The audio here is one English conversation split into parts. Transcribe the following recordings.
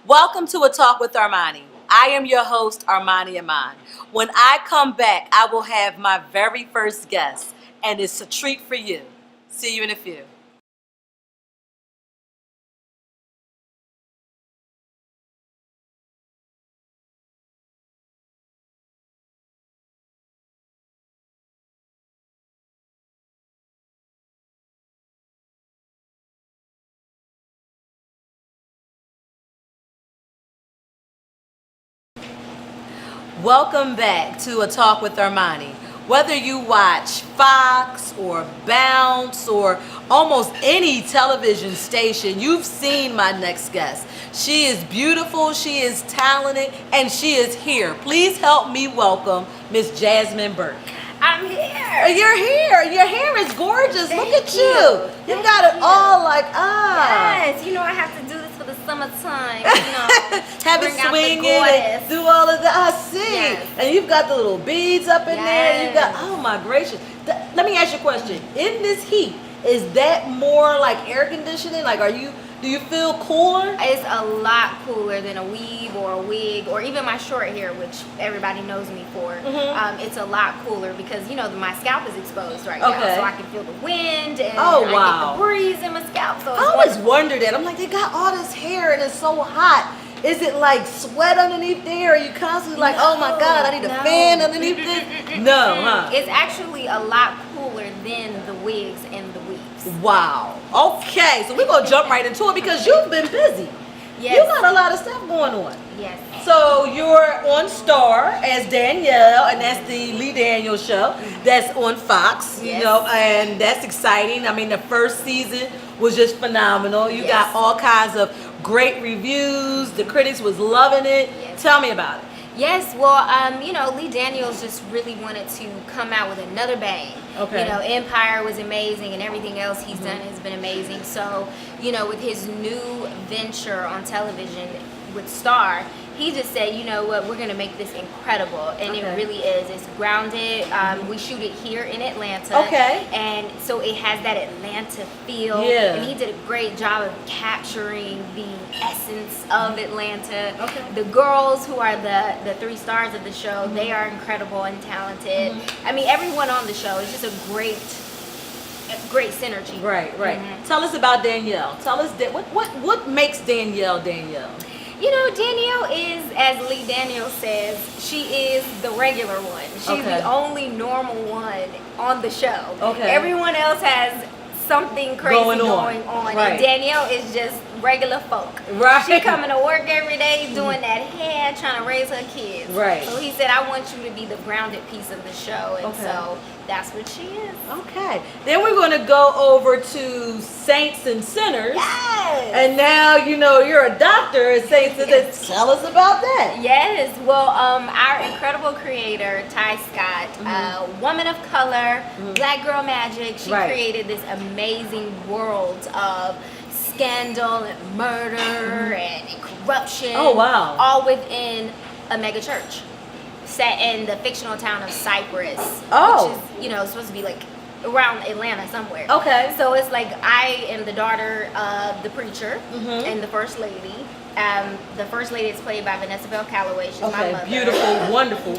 Welcome to A Talk with Armani. I am your host, Armani Iman. When I come back, I will have my very first guest, and it's a treat for you. See you in a few. Welcome back to A Talk with Armani. Whether you watch Fox or Bounce or almost any television station, you've seen my next guest. She is beautiful, she is talented, and she is here. Please help me welcome Miss Jasmine Burke. I'm here. You're here. Your hair is gorgeous. Look at you. You've Thank got it you. all like, Yes, I have to do this for the summertime. have it bring out the swinging and goddess. do all of that. I see. Yes. And you've got the little beads up in there. You've got, Yes. oh my gracious. Let me ask you a question. In this heat, is that more like air conditioning? Like, do you feel cooler? It's a lot cooler than a weave or a wig or even my short hair, which everybody knows me for. It's a lot cooler because my scalp is exposed right now, so I can feel the wind and I get the breeze in my scalp. So I always wondered that. I'm like, they got all this hair and it's so hot. Is it like sweat underneath there? Are you constantly like, oh my God, I need a fan underneath this? No, huh? It's actually a lot cooler than the wigs and the weaves. Wow. Okay, so we're gonna jump right into it because you've been busy. Yes. You got a lot of stuff going on. Yes. So you're on Star as Danielle, and that's the Lee Daniels show. That's on Fox, Yes. and that's exciting. I mean, the first season was just phenomenal. You Yes. got all kinds of great reviews. The critics was loving it. Yes. Tell me about it. Yes, well, Lee Daniels just really wanted to come out with another bang. Okay. Empire was amazing and everything else he's done has been amazing. So, with his new venture on television with Star, he just said, you know what, we're going to make this incredible. And it really is. It's grounded. We shoot it here in Atlanta. Okay. And so it has that Atlanta feel. Yeah. And he did a great job of capturing the essence of Atlanta. Okay. The girls who are the three stars of the show, they are incredible and talented. I mean, everyone on the show is just a great synergy. Right. Tell us about Danielle. Tell us what makes Danielle Danielle. Danielle is, as Lee Daniels says, she is the regular one. She's the only normal one on the show. Okay. Everyone else has something crazy going on. Right. And Danielle is just regular folk. Right. She coming to work every day doing that hair, trying to raise her kids. Right. So he said, I want you to be the grounded piece of the show. And so that's what she is. Okay. Then we're going to go over to Saints and Sinners. Yes. And now, you're a doctor at Saints and Sinners. Tell us about that. Yes. Well, our incredible creator, Ty Scott, woman of color, black girl magic, she created this amazing world of scandal and murder and corruption. Oh, wow. All within a mega church set in the fictional town of Cyprus. Oh. Which is, supposed to be like around Atlanta somewhere. Okay. So it's like I am the daughter of the preacher and the first lady. The first lady is played by Vanessa Bell Calloway. She's my mother. Beautiful, wonderful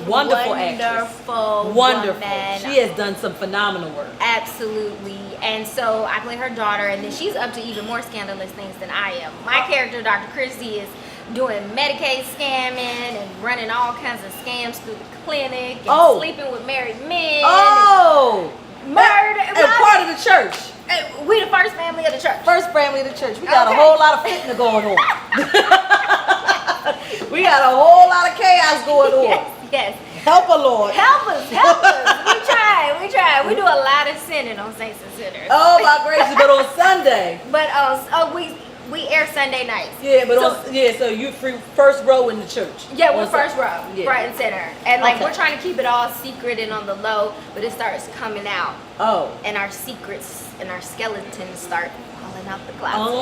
actress. Wonderful. Woman. She has done some phenomenal work. Absolutely. And so I play her daughter, and then she's up to even more scandalous things than I am. My character, Dr. Christie, is doing Medicaid scamming and running all kinds of scams through the clinic and sleeping with married men. Murder. And part of the church. We the first family of the church. First family of the church. We got a whole lot of fitna going on. We got a whole lot of chaos going on. Yes. Help us, Lord. Help us. We try. We do a lot of sinning on Saints and Sinners. Oh my gracious, but on Sunday. But we air Sunday nights. Yeah, but so you first row in the church. Yeah, we're first row, front and center. And we're trying to keep it all secret and on the low, but it starts coming out. Oh. And our secrets and our skeletons start falling out the closet.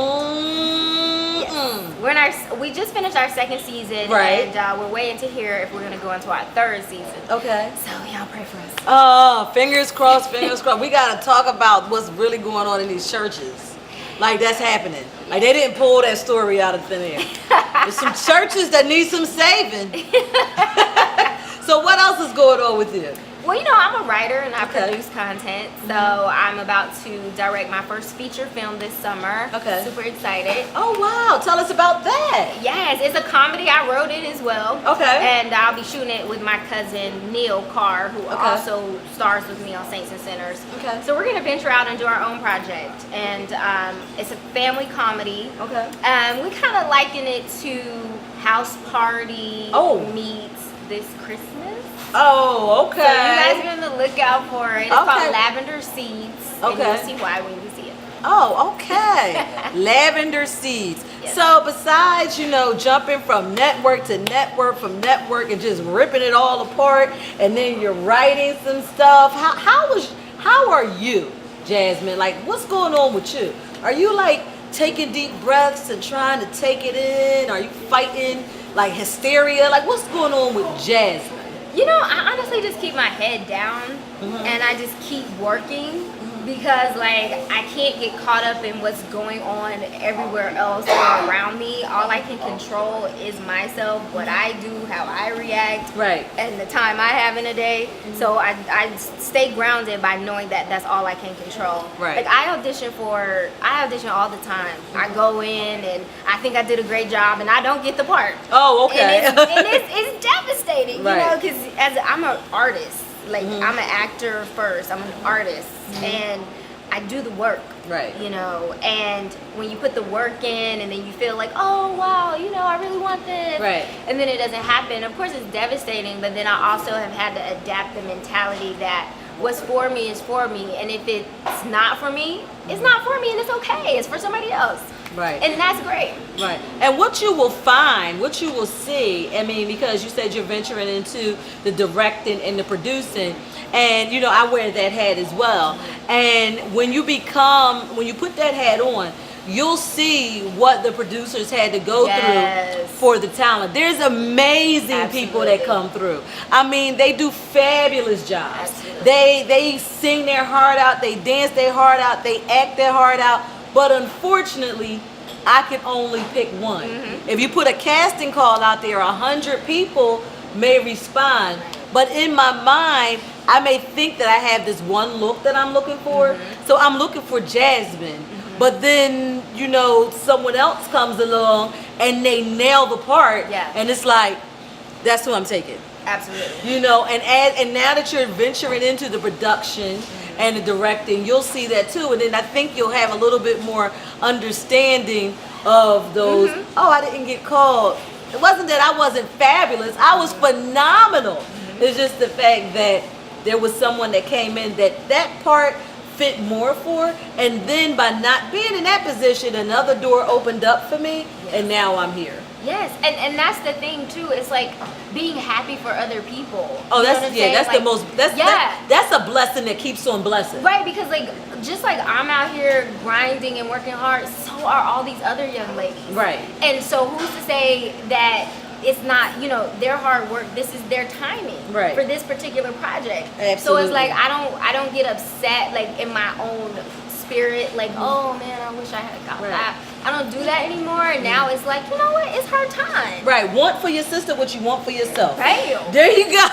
Yes. We just finished our second season, and we're waiting to hear if we're gonna go into our third season. Okay. So y'all pray for us. Oh, fingers crossed, fingers crossed. We gotta talk about what's really going on in these churches. Like that's happening. Like they didn't pull that story out of thin air. There's some churches that need some saving. So what else is going on with you? Well, I'm a writer and I Okay. produce content. So I'm about to direct my first feature film this summer. Okay. Super excited. Oh, wow. Tell us about that. Yes, it's a comedy. I wrote it as well. Okay. And I'll be shooting it with my cousin Neil Carr, who also stars with me on Saints and Sinners. Okay. So we're gonna venture out and do our own project, and it's a family comedy. Okay. We kind of liken it to House Party meets This Christmas. Oh, okay. So you guys are on the lookout for it. It's called Lavender Seeds. Okay. And you'll see why when you see it. Oh, okay. Lavender Seeds. Yes. So besides, jumping from network to network, from network and just ripping it all apart, and then you're writing some stuff, how are you, Jasmine? Like, what's going on with you? Are you like taking deep breaths and trying to take it in? Are you fighting like hysteria? Like, what's going on with Jasmine? I honestly just keep my head down and I just keep working because I can't get caught up in what's going on everywhere else or around me. All I can control is myself, what I do, how I react, Right. and the time I have in a day. So I stay grounded by knowing that that's all I can control. Right. I audition all the time. I go in and I think I did a great job and I don't get the part. Oh, okay. And it's devastating, Right. because as I'm an artist, I'm an actor first. I'm an artist, and I do the work. Right. And when you put the work in, and then you feel like, oh wow, I really want this. Right. And then it doesn't happen. Of course, it's devastating. But then I also have had to adapt the mentality that what's for me is for me, and if it's not for me, it's not for me, and it's okay. It's for somebody else. Right. And that's great. Right. And what you will find, what you will see, because you said you're venturing into the directing and the producing, and I wear that hat as well. And when you put that hat on, you'll see what the producers had to go through for the talent. There's amazing people that come through. They do fabulous jobs. Absolutely. They sing their heart out, they dance their heart out, they act their heart out. But unfortunately, I can only pick one. If you put a casting call out there, 100 people may respond. But in my mind, I may think that I have this one look that I'm looking for. So I'm looking for Jasmine. But then, someone else comes along and they nail the part. Yeah. And it's like, that's who I'm taking. Absolutely. And now that you're venturing into the production and the directing, you'll see that too. And then I think you'll have a little bit more understanding of those, I didn't get called. It wasn't that I wasn't fabulous. I was phenomenal. It's just the fact that there was someone that came in that part fit more for, and then by not being in that position, another door opened up for me, and now I'm here. Yes, and that's the thing too. It's like being happy for other people. Oh, You know what I'm saying? That's a blessing that keeps on blessing. Right, because just like I'm out here grinding and working hard, so are all these other young ladies. Right. And so who's to say that it's not, their hard work, this is their timing for this particular project. Absolutely. So it's like I don't get upset in my own spirit, oh man, I wish I had got that. I don't do that anymore. And now it's like, you know what? It's her time. Right. Want for your sister what you want for yourself. Bam. There you go.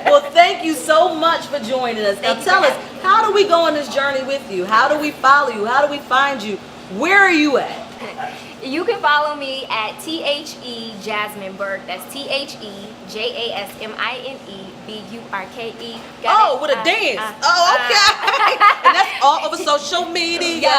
Well, thank you so much for joining us. Now tell us, how do we go on this journey with you? How do we follow you? How do we find you? Where are you at? You can follow me at THE Jasmine Burke. That's THEJASMINE BURKE. Oh, with a dance. Okay. And that's all over social media.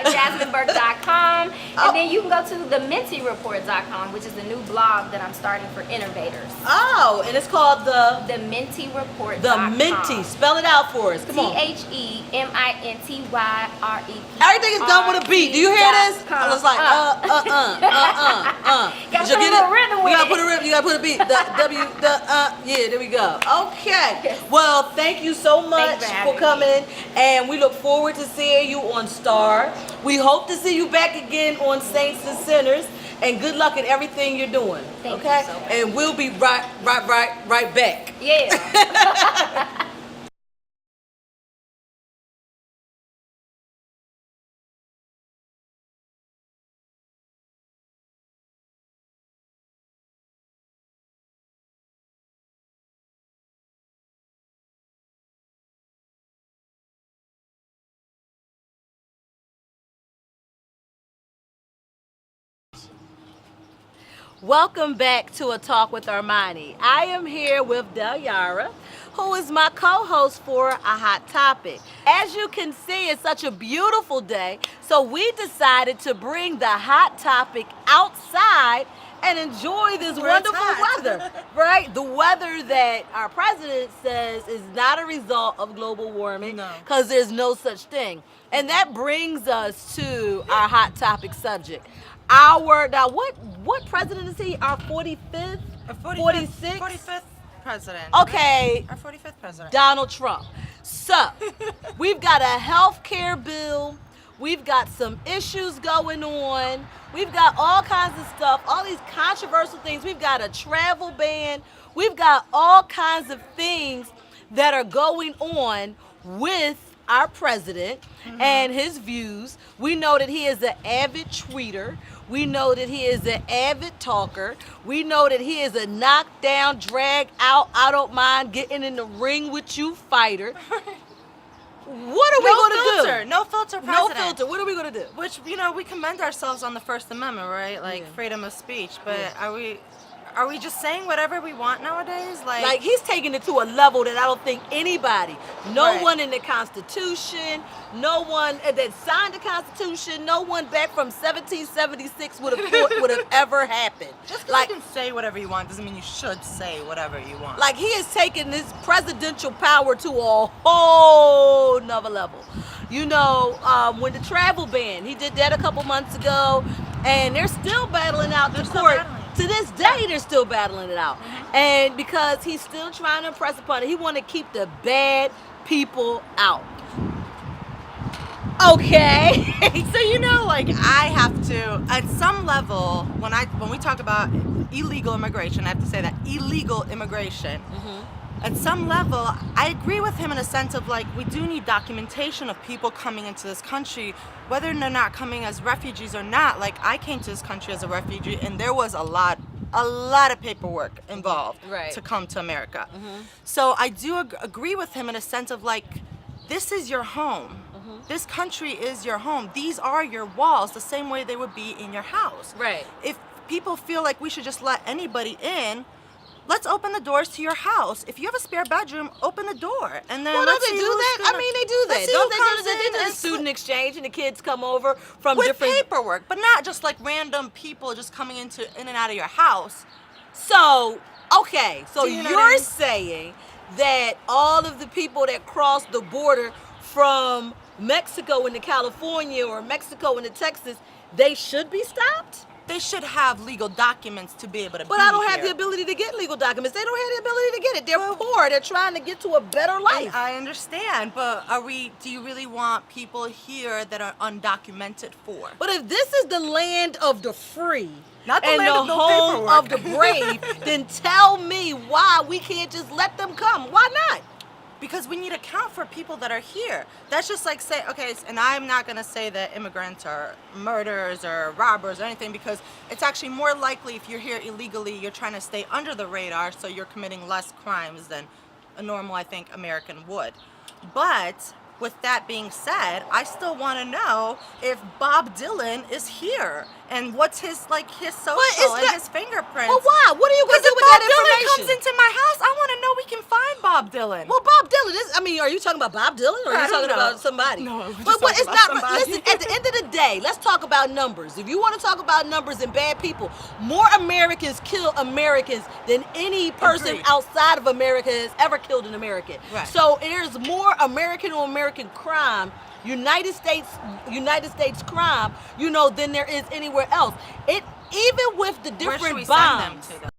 JasmineBurke.com. And then you can go to theMintyReport.com, which is the new blog that I'm starting for innovators. Oh, and it's called The Minty Report. The Minty. Spell it out for us. Come on. THEMINTYREP. Everything is done with a beat. Do you hear this? I was like, Gotta put a little rhythm with it. You gotta put a beat. Yeah, there we go. Okay. Well, thank you so much for coming, and we look forward to seeing you on Star. We hope to see you back again on Saints and Sinners, and good luck in everything you're doing. Thank okay? you so much. And we'll be right back. Yeah. Welcome back to A Talk with Armani. I am here with Delyara, who is my co-host for A Hot Topic. As you can see, it's such a beautiful day, so we decided to bring the hot topic outside and enjoy this wonderful weather, right? The weather that our president says is not a result of global warming, because there's no such thing. And that brings us to our hot topic subject. Now what president is he? Our 45th? 46th? 45th president. Okay. Our 45th president. Donald Trump. So, we've got a health care bill. We've got some issues going on. We've got all kinds of stuff, all these controversial things. We've got a travel ban. We've got all kinds of things that are going on with our president and his views. We know that he is an avid tweeter. We know that he is an avid talker. We know that he is a knockdown, drag out, I don't mind getting in the ring with you fighter. What are we going to do? No filter president. No filter. What are we going to do? Which, we commend ourselves on the First Amendment, right? Like freedom of speech. But are we just saying whatever we want nowadays? Like he's taking it to a level that I don't think anybody, no one in the Constitution, no one that signed the Constitution, no one back from 1776 would have thought would have ever happened. Just because you can say whatever you want doesn't mean you should say whatever you want. Like he is taking this presidential power to a whole nother level. When the travel ban, he did that a couple months ago, and they're still battling out the court. To this day, they're still battling it out. And because he's still trying to impress upon it, he want to keep the bad people out. Okay. So I have to, at some level, when we talk about illegal immigration, I have to say that illegal immigration. At some level, I agree with him in a sense of we do need documentation of people coming into this country, whether they're not coming as refugees or not. I came to this country as a refugee, and there was a lot of paperwork involved to come to America. So I do agree with him in a sense of this is your home. This country is your home. These are your walls, the same way they would be in your house. Right. If people feel like we should just let anybody in, let's open the doors to your house. If you have a spare bedroom, open the door. And then don't they do that? They do that. Don't they do the student exchange and the kids come over from with different paperwork, but not just random people just coming in and out of your house. So, okay, so you're saying that all of the people that cross the border from Mexico into California or Mexico into Texas, they should be stopped? They should have legal documents to be able to But I don't have the ability to get legal documents. They don't have the ability to get it. They're poor. They're trying to get to a better life. I understand, but do you really want people here that are undocumented for? But if this is the land of the free, not the and land the of no home paperwork. of the brave, then tell me why we can't just let them come. Why not? Because we need to account for people that are here. That's just say, okay, and I'm not going to say that immigrants are murderers or robbers or anything, because it's actually more likely if you're here illegally, you're trying to stay under the radar, so you're committing less crimes than a normal, I think, American would. But with that being said, I still want to know if Bob Dylan is here and what's his social and his fingerprints. Well, why? What are you going to do with that information? If Bob Dylan comes into my house, I want to know we can find Bob Dylan. Well, Bob Dylan are you talking about Bob Dylan or are you talking about somebody? No, but it's not. Listen, at the end of the day, let's talk about numbers. If you want to talk about numbers and bad people, more Americans kill Americans than any person outside of America has ever killed an American. Right. So there's more American on American crime, United States crime, than there is anywhere else. Even with the different bombs. Send them to?